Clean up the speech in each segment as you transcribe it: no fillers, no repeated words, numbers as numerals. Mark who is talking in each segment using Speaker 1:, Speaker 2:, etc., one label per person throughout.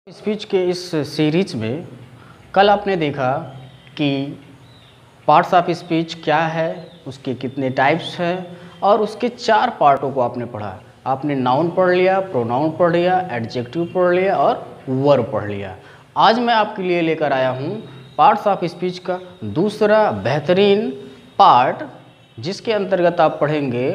Speaker 1: Speech के इस series में कल आपने देखा कि पार्ट्स ऑफ स्पीच क्या है, उसके कितने टाइप्स हैं और उसके 4 पार्टों को आपने पढ़ा। आपने नाउन पढ़ लिया, प्रोनाउन पढ़ लिया, एडजेक्टिव पढ़ लिया और वर्ब पढ़ लिया। आज मैं आपके लिए लेकर आया हूँ पार्ट्स ऑफ स्पीच का दूसरा बेहतरीन पार्ट, जिसके अंतर्गत आप पढ़ेंगे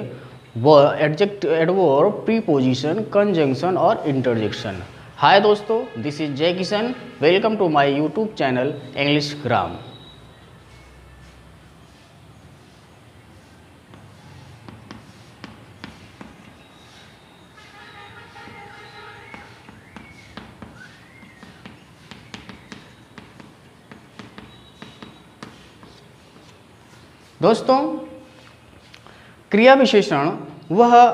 Speaker 1: एडवर्ब, प्रीपोजिशन, कंजंक्शन और इंटरजेक्शन। हाय दोस्तों, this is Jai Kishan. Welcome to my YouTube channel English gram. दोस्तों, क्रिया विशेषण वह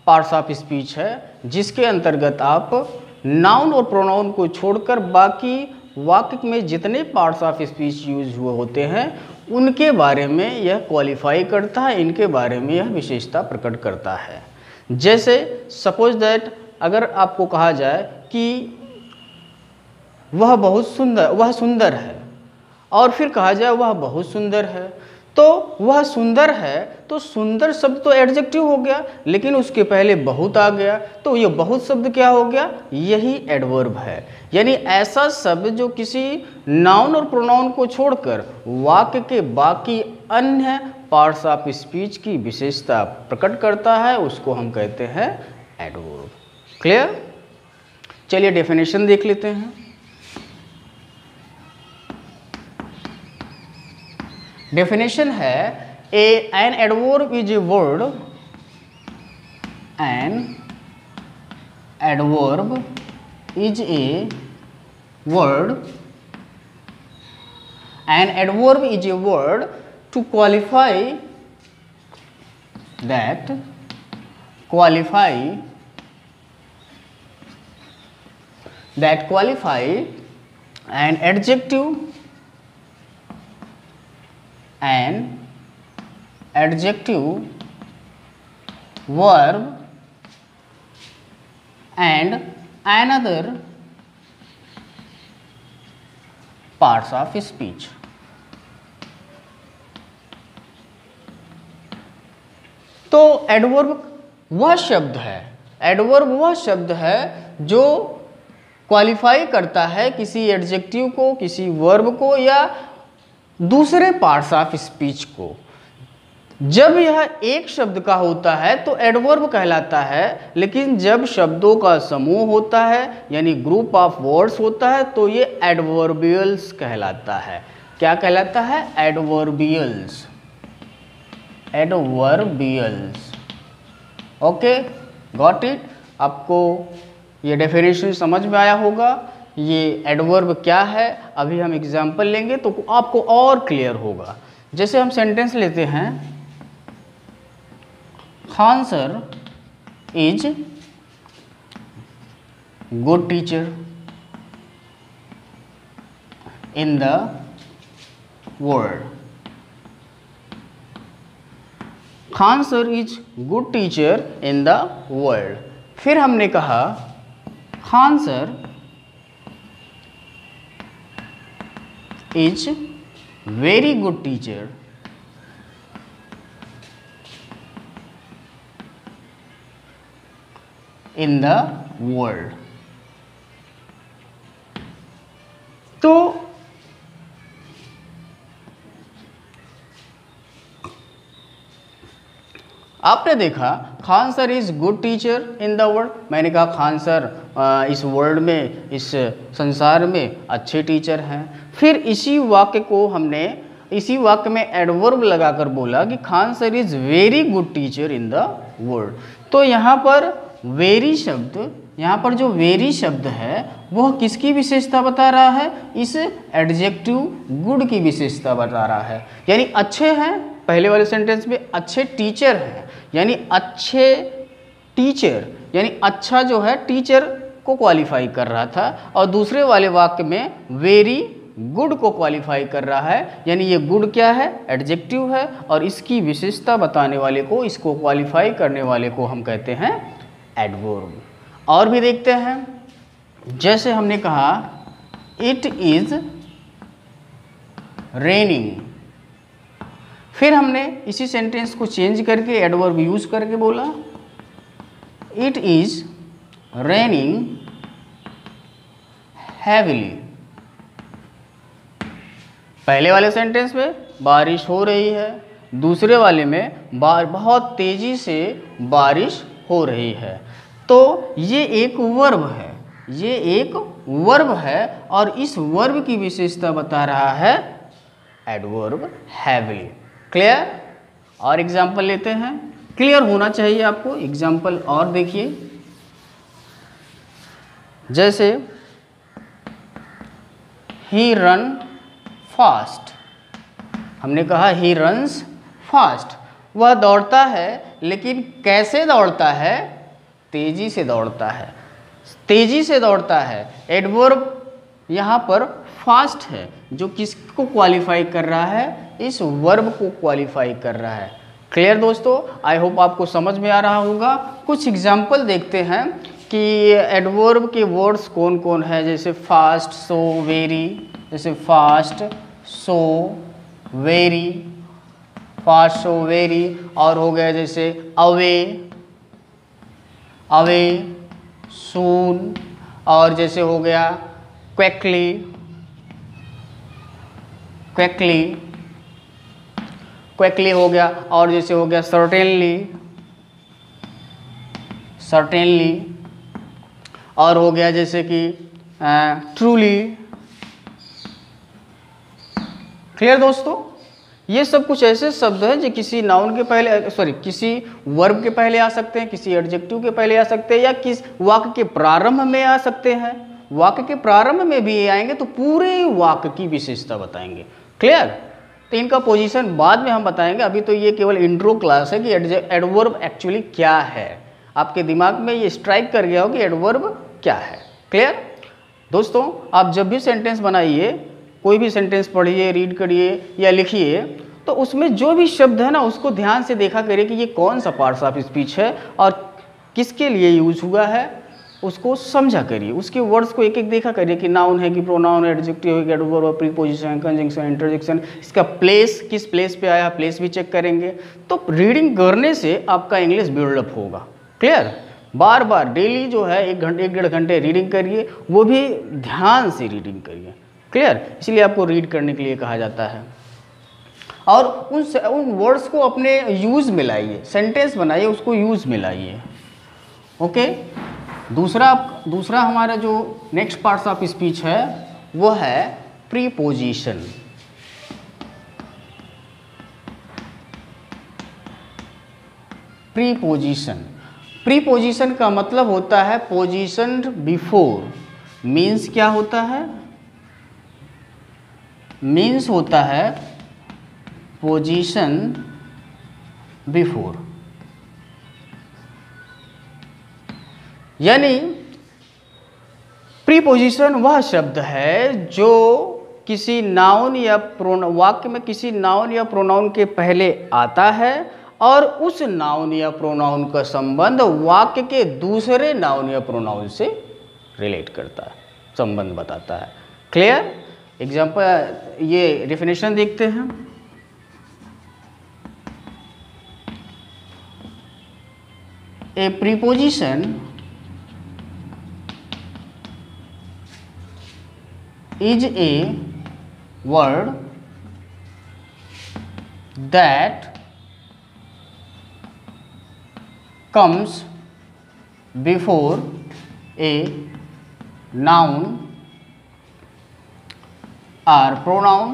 Speaker 1: पार्ट्स ऑफ स्पीच है जिसके अंतर्गत आप नाउन और प्रोनाउन को छोड़कर बाकी वाक्य में जितने पार्ट्स ऑफ स्पीच यूज हुए होते हैं उनके बारे में यह क्वालिफाई करता है, इनके बारे में यह विशेषता प्रकट करता है। जैसे सपोज दैट अगर आपको कहा जाए कि वह सुंदर है और फिर कहा जाए वह बहुत सुंदर है, तो वह सुंदर है तो सुंदर शब्द तो एडजेक्टिव हो गया, लेकिन उसके पहले बहुत आ गया तो ये बहुत शब्द क्या हो गया, यही एडवर्ब है। यानी ऐसा शब्द जो किसी नाउन और प्रोनाउन को छोड़कर वाक्य के बाकी अन्य पार्ट्स ऑफ स्पीच की विशेषता प्रकट करता है, उसको हम कहते हैं एडवर्ब। क्लियर? चलिए डेफिनेशन देख लेते हैं। डेफिनेशन है an adverb is a word, an adverb is a word, an adverb is a word to qualify that qualify an adjective, verb and another parts of speech। तो adverb वह शब्द है जो क्वालिफाई करता है किसी एडजेक्टिव को, किसी वर्ब को या दूसरे पार्ट्स ऑफ स्पीच को। जब यह एक शब्द का होता है तो एडवर्ब कहलाता है, लेकिन जब शब्दों का समूह होता है यानी ग्रुप ऑफ वर्ड्स होता है तो ये एडवर्बियल्स कहलाता है। क्या कहलाता है? एडवर्बियल्स। Okay, got it? आपको ये डेफिनेशन समझ में आया होगा। ये एडवर्ब क्या है अभी हम एग्जाम्पल लेंगे तो आपको और क्लियर होगा। जैसे हम सेंटेंस लेते हैं, Khan sir is good teacher in the world. Khan sir is good teacher in the world. फिर हमने कहा Khan sir is very good teacher in the world। तो आपने देखा Khan sir is good teacher in the world. मैंने कहा खान सर इस वर्ल्ड में, इस संसार में अच्छे टीचर हैं। फिर इसी वाक्य में एडवर्ब लगाकर बोला कि Khan sir is very good teacher in the world. तो यहाँ पर जो वेरी शब्द है वह किसकी विशेषता बता रहा है? इस एडजेक्टिव गुड की विशेषता बता रहा है। यानी अच्छे हैं, पहले वाले सेंटेंस में अच्छे टीचर हैं, यानी अच्छे टीचर, यानी अच्छा जो है टीचर को क्वालिफाई कर रहा था, और दूसरे वाले वाक्य में वेरी गुड को क्वालिफाई कर रहा है। यानी ये गुड क्या है? एडजेक्टिव है, और इसकी विशेषता बताने वाले को, इसको क्वालिफाई करने वाले को हम कहते हैं एडवर्ब। और भी देखते हैं, जैसे हमने कहा इट इज रेनिंग, फिर हमने इसी सेंटेंस को चेंज करके एडवर्ब यूज करके बोला इट इज रेनिंग हैवीली। पहले वाले सेंटेंस में बारिश हो रही है, दूसरे वाले में बहुत तेजी से बारिश हो रही है। तो ये एक वर्ब है, ये एक वर्ब है और इस वर्ब की विशेषता बता रहा है एडवर्ब हैवीली। क्लियर? और एग्जाम्पल लेते हैं, क्लियर होना चाहिए आपको। एग्जाम्पल और देखिए, जैसे ही रन फास्ट, हमने कहा ही रन्स फास्ट, वह दौड़ता है, लेकिन कैसे दौड़ता है? तेजी से दौड़ता है, तेजी से दौड़ता है। एडवर्ब यहाँ पर फास्ट है, जो किसको क्वालिफाई कर रहा है? इस वर्ब को क्वालिफाई कर रहा है। क्लियर दोस्तों? आई होप आपको समझ में आ रहा होगा। कुछ एग्जाम्पल देखते हैं कि एडवर्ब के वर्ड्स कौन कौन है, जैसे फास्ट, सो, वेरी, जैसे फास्ट, सो, वेरी, फास्ट, सो, वेरी, और हो गया जैसे अवे, अवे, सून, और जैसे हो गया क्विकली, क्विकली, क्विकली हो गया, और जैसे हो गया सर्टेनली, सर्टेनली, और हो गया जैसे कि ट्रूली। क्लियर दोस्तों? ये सब कुछ ऐसे शब्द हैं जो किसी नाउन के पहले, किसी वर्ब के पहले आ सकते हैं, किसी एडजेक्टिव के पहले आ सकते हैं, या किस वाक्य के प्रारंभ में आ सकते हैं। वाक्य के प्रारंभ में भी ये आएंगे तो पूरे वाक्य की विशेषता बताएंगे। क्लियर? तो इनका पोजीशन बाद में हम बताएंगे, अभी तो ये केवल इंट्रो क्लास है कि एडवर्ब एक्चुअली क्या है। आपके दिमाग में ये स्ट्राइक कर गया हो कि एडवर्ब क्या है। क्लियर? दोस्तों, आप जब भी सेंटेंस बनाइए, कोई भी सेंटेंस पढ़िए, रीड करिए या लिखिए, तो उसमें जो भी शब्द है ना, उसको ध्यान से देखा करिए कि ये कौन सा पार्ट्स ऑफ स्पीच है और किसके लिए यूज हुआ है, उसको समझा करिए। उसके वर्ड्स को एक एक देखा करिए कि नाउन है कि प्रोनाउन, एडजेक्टिव है कि एडवर्ब, प्रीपोजिशन, कंजंक्शन, इंटरजेक्शन, इसका प्लेस किस प्लेस पे आया, प्लेस भी चेक करेंगे। तो रीडिंग करने से आपका इंग्लिश बिल्डअप होगा। क्लियर? बार बार डेली जो है 1 घंटे 1-1.5 घंटे रीडिंग करिए, वो भी ध्यान से रीडिंग करिए। क्लियर? इसलिए आपको रीड करने के लिए कहा जाता है। और उन वर्ड्स को अपने यूज़ में लाइए, सेंटेंस बनाइए, उसको यूज़ में लाइए। ओके? दूसरा हमारा जो नेक्स्ट पार्ट्स ऑफ स्पीच है वो है प्रीपोजिशन। प्रीपोजिशन, प्रीपोजिशन का मतलब होता है पोजीशन बिफोर। मीन्स क्या होता है? मीन्स होता है पोजीशन बिफोर, यानी प्रीपोजिशन वह शब्द है जो किसी नाउन या वाक्य में किसी नाउन या प्रोनाउन के पहले आता है और उस नाउन या प्रोनाउन का संबंध वाक्य के दूसरे नाउन या प्रोनाउन से रिलेट करता है, संबंध बताता है। क्लियर? एग्जाम्पल, ये डेफिनेशन देखते हैं। ए preposition is a word that comes before a noun or pronoun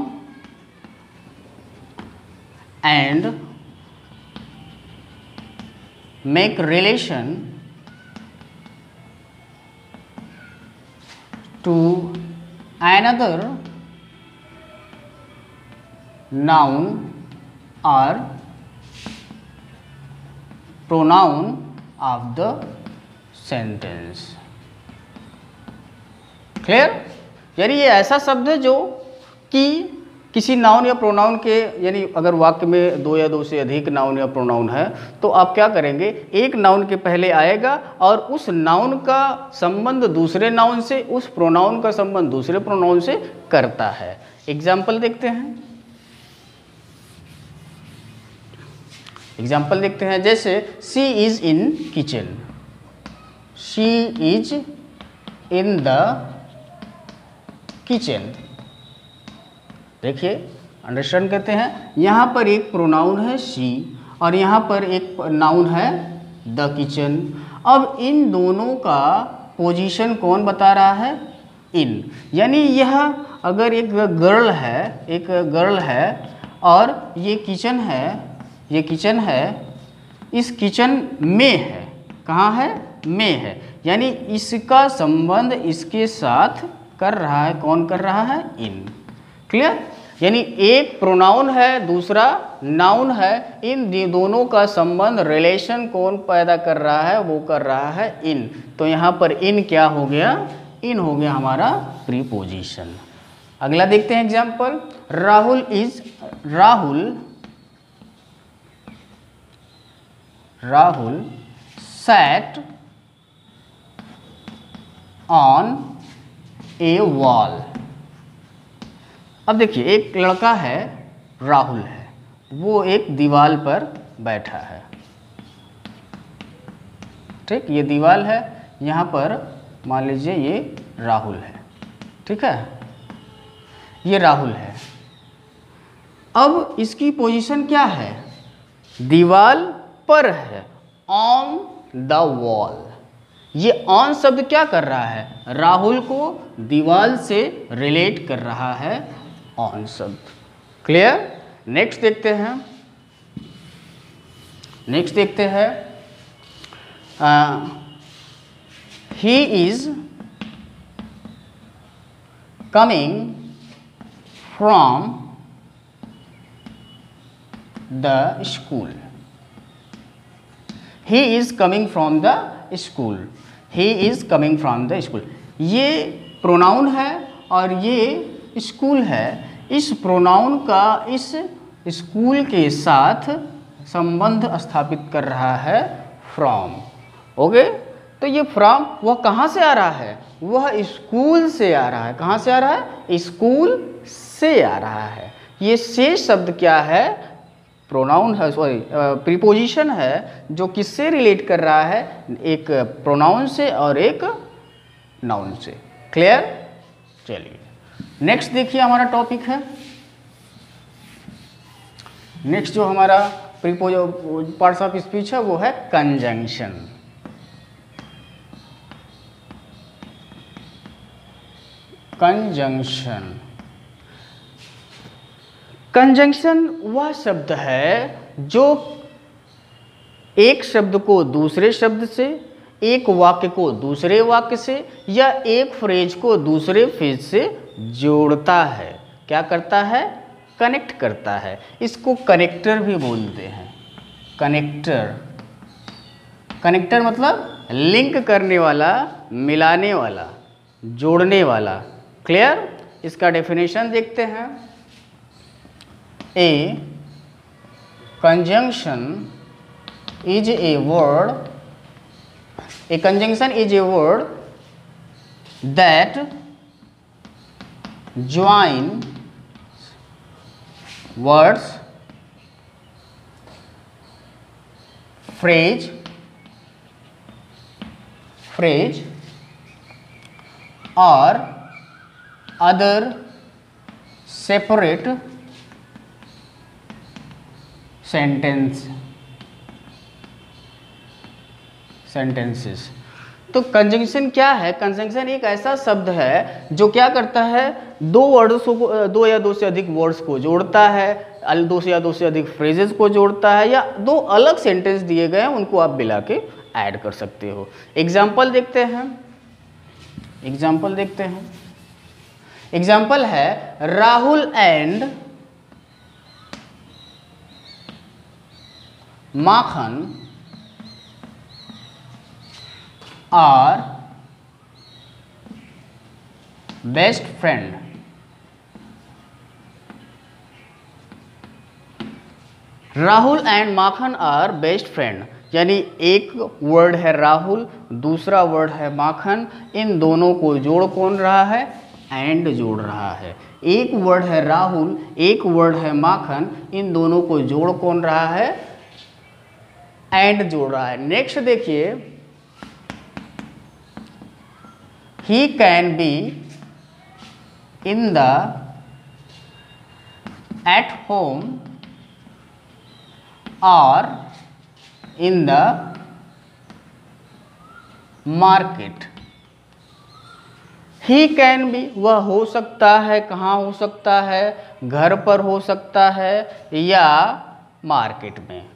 Speaker 1: and make relation to another noun or pronoun of the sentence। Clear? यानी ये ऐसा शब्द है जो कि किसी नाउन या प्रोनाउन के, यानी अगर वाक्य में दो या दो से अधिक नाउन या प्रोनाउन है तो आप क्या करेंगे, एक नाउन के पहले आएगा और उस नाउन का संबंध दूसरे नाउन से, उस प्रोनाउन का संबंध दूसरे प्रोनाउन से करता है। एग्जाम्पल देखते हैं, एग्जाम्पल देखते हैं। जैसे she is in kitchen, she is in the kitchen. देखिए अंडरस्टैंड करते हैं, यहाँ पर एक प्रोनाउन है शी और यहाँ पर एक नाउन है द किचन। अब इन दोनों का पोजीशन कौन बता रहा है, इन। यानी यह अगर एक गर्ल है, एक गर्ल है और ये किचन है, ये किचन है, इस किचन में है, कहाँ है, में है, यानी इसका संबंध इसके साथ कर रहा है, कौन कर रहा है, इन। क्लियर? यानी एक प्रोनाउन है, दूसरा नाउन है, इन दोनों का संबंध, रिलेशन कौन पैदा कर रहा है, वो कर रहा है इन। तो यहाँ पर इन क्या हो गया, इन हो गया हमारा प्रीपोजिशन। अगला देखते हैं example. Rahul is, Rahul sat on a wall। अब देखिए एक लड़का है, राहुल है, वो एक दीवार पर बैठा है। ठीक, ये दीवार है, यहाँ पर मान लीजिए ये राहुल है। ठीक है, ये राहुल है। अब इसकी पोजीशन क्या है, दीवार पर है, ऑन द वॉल। ये ऑन शब्द क्या कर रहा है, राहुल को दीवार से रिलेट कर रहा है, ऑन शब्द। क्लियर? नेक्स्ट देखते हैं, नेक्स्ट देखते हैं। He is coming from the school. He is coming from the school, he is coming from the school. ये प्रोनाउन है और ये स्कूल है। इस प्रोनाउन का इस स्कूल के साथ संबंध स्थापित कर रहा है फ्रॉम। ओके, तो ये फ्रॉम वह कहाँ से आ रहा है, वह स्कूल से आ रहा है। कहाँ से आ रहा है, स्कूल से आ रहा है। ये से शब्द क्या है, प्रोनाउन है, सॉरी प्रीपोजिशन है, जो किससे रिलेट कर रहा है, एक प्रोनाउन से और एक नाउन से। क्लियर? चलिए नेक्स्ट देखिए, हमारा टॉपिक है, नेक्स्ट जो हमारा पार्ट्स ऑफ स्पीच है वो है कंजंक्शन। कंजंक्शन, कंजंक्शन वह शब्द है जो एक शब्द को दूसरे शब्द से, एक वाक्य को दूसरे वाक्य से या एक फ्रेज को दूसरे फ्रेज से जोड़ता है। क्या करता है, कनेक्ट करता है। इसको कनेक्टर भी बोलते हैं। कनेक्टर, कनेक्टर मतलब लिंक करने वाला, मिलाने वाला, जोड़ने वाला। क्लियर? इसका डेफिनेशन देखते हैं। A conjunction is a word, a conjunction is a word that joins words, phrase or other separate sentences. तो कंजंक्शन क्या है, कंजंक्शन एक ऐसा शब्द है जो क्या करता है, दो वर्ड्स को, दो या दो से अधिक वर्ड्स को जोड़ता है, दो से या दो से अधिक फ्रेजेस को जोड़ता है, या दो अलग सेंटेंस दिए गए हैं उनको आप मिला के ऐड कर सकते हो। एग्जाम्पल देखते हैं, एग्जाम्पल देखते हैं। एग्जाम्पल है Rahul and Makhan are best friend। Rahul and Makhan are best friend, यानी एक वर्ड है राहुल, दूसरा वर्ड है माखन, इन दोनों को जोड़ कौन रहा है? एंड जोड़ रहा है। एक वर्ड है राहुल, एक वर्ड है माखन, इन दोनों को जोड़ कौन रहा है? एंड जोड़ रहा है। नेक्स्ट देखिए, he can be in the at home और in the market. He can be, वह हो सकता है, कहाँ हो सकता है? घर पर हो सकता है या मार्केट में।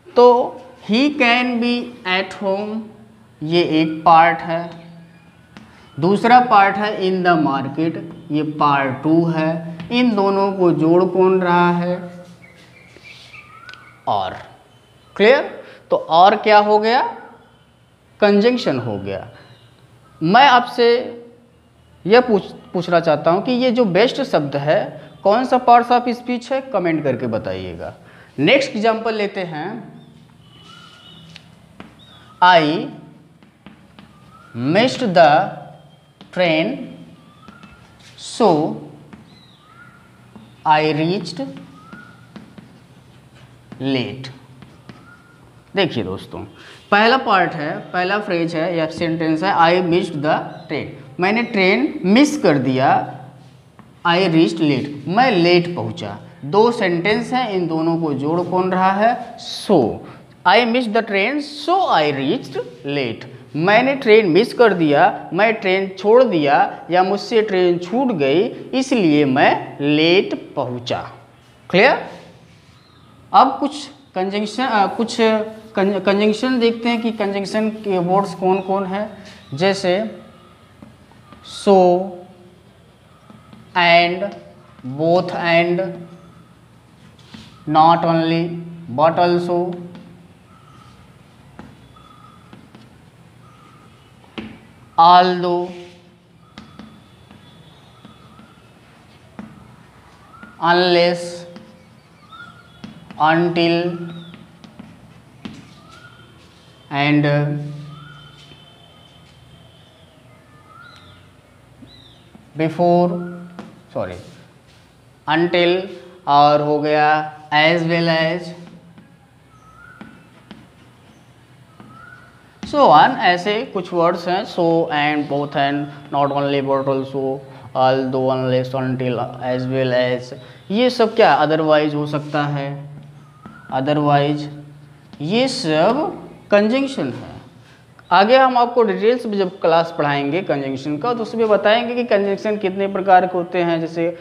Speaker 1: तो ही कैन बी एट होम, ये एक पार्ट है। दूसरा पार्ट है इन द मार्केट, ये पार्ट 2 है। इन दोनों को जोड़ कौन रहा है? और। क्लियर? तो और क्या हो गया? कंजंक्शन हो गया। मैं आपसे यह पूछना चाहता हूं कि ये जो बेस्ट शब्द है कौन सा पार्ट्स ऑफ स्पीच है? कमेंट करके बताइएगा। नेक्स्ट एग्जांपल लेते हैं। I missed the train so I reached late. देखिए दोस्तों, पहला पार्ट है, पहला फ्रेज है या सेंटेंस है आई मिस्ड द ट्रेन, मैंने ट्रेन मिस कर दिया। आई रीच्ड लेट, मैं लेट पहुंचा। दो सेंटेंस हैं, इन दोनों को जोड़ कौन रहा है? So. I missed the train so I reached late, मैंने ट्रेन मिस कर दिया, मैं ट्रेन छोड़ दिया या मुझसे ट्रेन छूट गई इसलिए मैं लेट पहुंचा। क्लियर? अब कुछ कंजंक्शन देखते हैं कि कंजंक्शन के वर्ड्स कौन कौन है। जैसे so, and, both and, not only but also, although, unless, until, and before, sorry until, और हो गया as well as, so on. ऐसे कुछ वर्ड्स हैं, so and, both and, not only but also, although, unless, until, as well as, ये सब क्या otherwise हो सकता है। अदरवाइज ये सब कंजंक्शन है। आगे हम आपको डिटेल्स में जब क्लास पढ़ाएंगे कंजंक्शन का तो उसमें बताएंगे कि कंजंक्शन कितने प्रकार के होते हैं। जैसे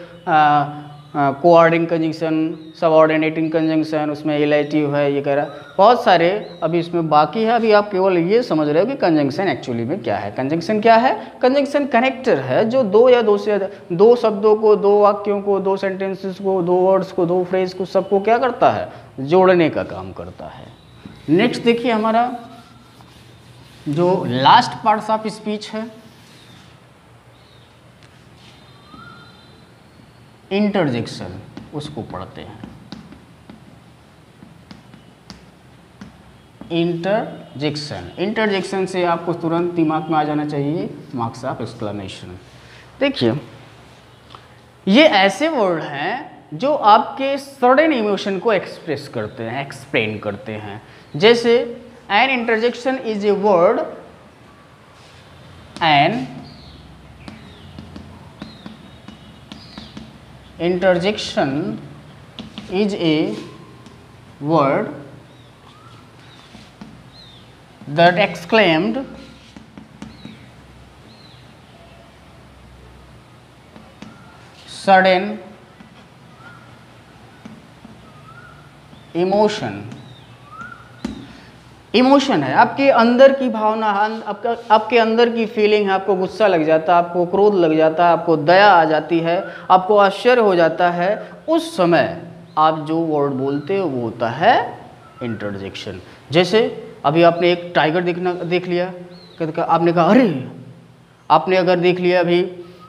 Speaker 1: कोऑर्डिनेटिंग कंजंक्शन, सबऑर्डिनेटिंग कंजंक्शन, उसमें इलेटिव है, ये कह रहा बहुत सारे अभी इसमें बाकी है। अभी आप केवल ये समझ रहे हो कि कंजंक्शन एक्चुअली में क्या है। कंजंक्शन क्या है? कंजंक्शन कनेक्टर है जो दो या दो से दो शब्दों को, दो वाक्यों को, दो सेंटेंसेस को, दो वर्ड्स को, दो फ्रेज को, सबको क्या करता है? जोड़ने का काम करता है। नेक्स्ट देखिए, हमारा जो लास्ट पार्ट्स ऑफ स्पीच है, इंटरजेक्शन, उसको पढ़ते हैं। इंटरजेक्शन से आपको तुरंत दिमाग में आ जाना चाहिए मार्क्स ऑफ एक्सक्लेमेशन। देखिए, ये ऐसे वर्ड हैं जो आपके सडन इमोशन को एक्सप्रेस करते हैं, एक्सप्लेन करते हैं। जैसे an interjection is a word, an interjection is a word that exclaimed sudden emotion। Emotion है, आपके अंदर की भावना, आपके अंदर की फीलिंग है। आपको गुस्सा लग जाता है, आपको क्रोध लग जाता है, आपको दया आ जाती है, आपको आश्चर्य हो जाता है। उस समय आप जो वर्ड बोलते हो वो होता है इंटरजेक्शन। जैसे अभी आपने एक टाइगर देख लिया, आपने कहा अरे। आपने अगर देख लिया अभी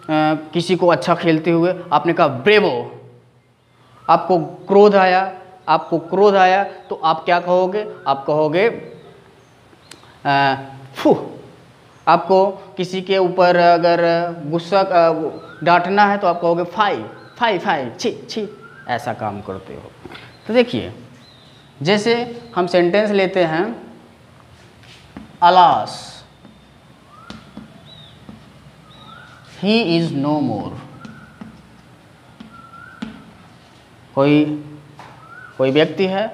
Speaker 1: किसी को अच्छा खेलते हुए, आपने कहा ब्रेवो। आपको क्रोध आया, आपको क्रोध आया तो आप क्या कहोगे? आप कहोगे फू। आपको किसी के ऊपर अगर गुस्सा डांटना है तो आप कहोगे फाई फाई फाई, छी छी, ऐसा काम करते हो। तो देखिए, जैसे हम सेंटेंस लेते हैं, अलास ही इज नो मोर। कोई व्यक्ति है,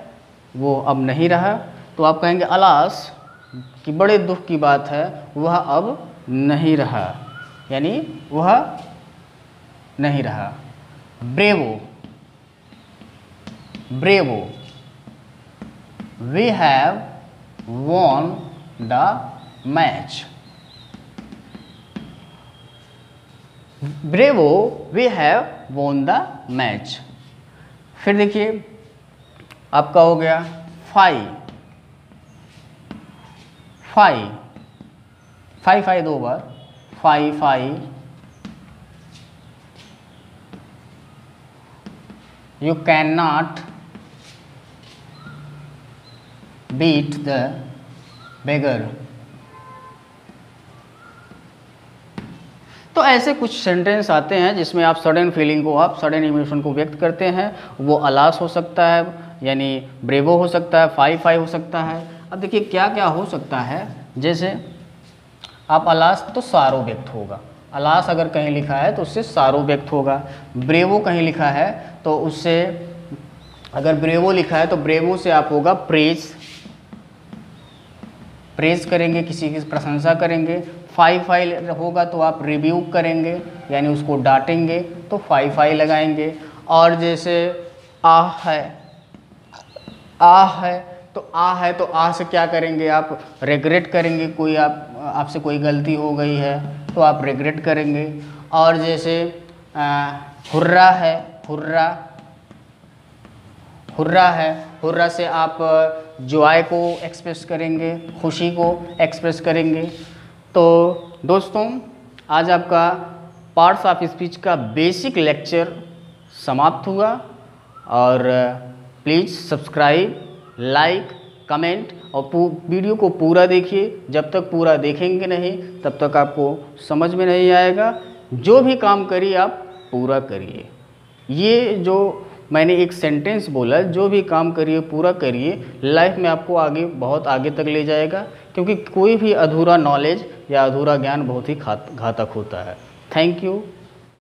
Speaker 1: वो अब नहीं रहा, तो आप कहेंगे अलास कि बड़े दुख की बात है, वह अब नहीं रहा, यानी वह नहीं रहा। Bravo, bravo, we have won the match. Bravo, we have won the match. फिर देखिए, आपका हो गया फाई, फाई फाई फाई 2 बार, फाई फाई। You can not beat the beggar. तो ऐसे कुछ सेंटेंस आते हैं जिसमें आप सडन फीलिंग को, आप सडन इमोशन को व्यक्त करते हैं। वो अलास हो सकता है, यानी ब्रेवो हो सकता है, फाई फाई हो सकता है। अब देखिए क्या क्या हो सकता है, जैसे आप अलास तो सारो व्यक्त होगा, अलास अगर कहीं लिखा है तो उससे सारो व्यक्त होगा। ब्रेवो कहीं लिखा है तो उससे, अगर ब्रेवो लिखा है तो ब्रेवो से आप होगा प्रेज, प्रेज करेंगे, किसी की प्रशंसा करेंगे। फाई फाई होगा तो आप रिव्यू करेंगे, यानी उसको डांटेंगे, तो फाई फाई लगाएंगे। और जैसे आह है, आह है तो आह है तो आह से क्या करेंगे? आप रिग्रेट करेंगे, कोई आपसे कोई गलती हो गई है तो आप रिग्रेट करेंगे। और जैसे हुर्रा है, हुर्रा, हुर्रा है, हुर्रा से आप जॉय को एक्सप्रेस करेंगे, खुशी को एक्सप्रेस करेंगे। तो दोस्तों, आज आपका पार्ट्स ऑफ स्पीच का बेसिक लेक्चर समाप्त हुआ। और प्लीज़ सब्सक्राइब, लाइक, कमेंट और वीडियो को पूरा देखिए। जब तक पूरा देखेंगे नहीं तब तक आपको समझ में नहीं आएगा। जो भी काम करिए आप पूरा करिए। ये जो मैंने एक सेंटेंस बोला, जो भी काम करिए पूरा करिए, लाइफ में आपको आगे बहुत आगे तक ले जाएगा। क्योंकि कोई भी अधूरा नॉलेज या अधूरा ज्ञान बहुत ही घातक होता है। Thank you.